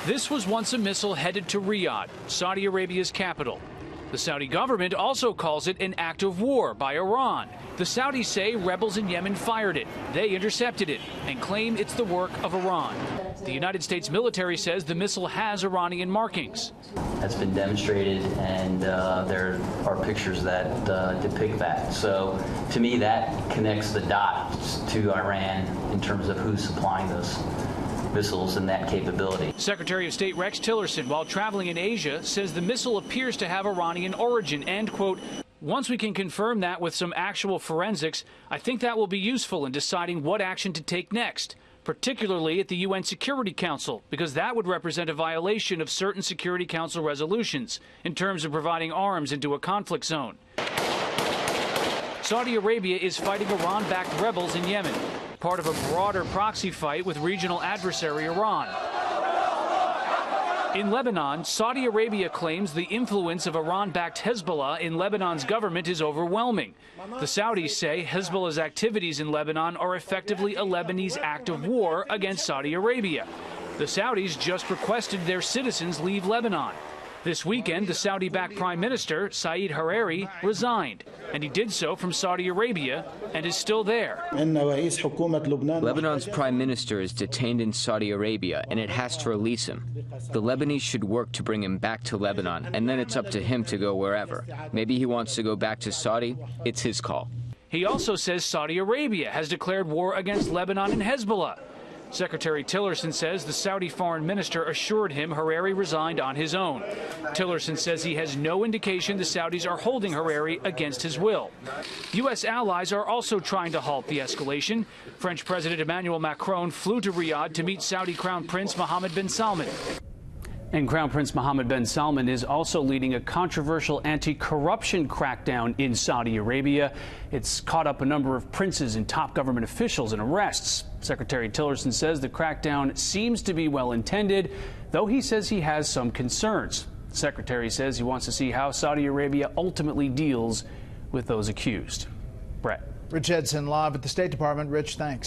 This was once a missile headed to Riyadh, Saudi Arabia's capital. The Saudi government also calls it an act of war by Iran. The Saudis say rebels in Yemen fired it. They intercepted it and claim it's the work of Iran. The United States military says the missile has Iranian markings. That's been demonstrated, and there are pictures that depict that. So to me, that connects the dots to Iran in terms of who's supplying those missiles and that capability. Secretary of State Rex Tillerson, while traveling in Asia, says the missile appears to have Iranian origin and, quote, once we can confirm that with some actual forensics, I think that will be useful in deciding what action to take next, particularly at the UN Security Council, because that would represent a violation of certain Security Council resolutions in terms of providing arms into a conflict zone. Saudi Arabia is fighting Iran-backed rebels in Yemen, part of a broader proxy fight with regional adversary Iran. In Lebanon, Saudi Arabia claims the influence of Iran-backed Hezbollah in Lebanon's government is overwhelming. The Saudis say Hezbollah's activities in Lebanon are effectively a Lebanese act of war against Saudi Arabia. The Saudis just requested their citizens leave Lebanon. This weekend, the Saudi-backed Prime Minister, Saeed Hariri, resigned, and he did so from Saudi Arabia and is still there. Lebanon's Prime Minister is detained in Saudi Arabia, and it has to release him. The Lebanese should work to bring him back to Lebanon, and then it's up to him to go wherever. Maybe he wants to go back to Saudi. It's his call. He also says Saudi Arabia has declared war against Lebanon and Hezbollah. Secretary Tillerson says the Saudi foreign minister assured him Hariri resigned on his own. Tillerson says he has no indication the Saudis are holding Hariri against his will. U.S. allies are also trying to halt the escalation. French President Emmanuel Macron flew to Riyadh to meet Saudi Crown Prince Mohammed bin Salman. And Crown Prince Mohammed bin Salman is also leading a controversial anti-corruption crackdown in Saudi Arabia. It's caught up a number of princes and top government officials in arrests. Secretary Tillerson says the crackdown seems to be well intended, though he says he has some concerns. The secretary says he wants to see how Saudi Arabia ultimately deals with those accused. Brett. Rich Edson live at the State Department. Rich, thanks.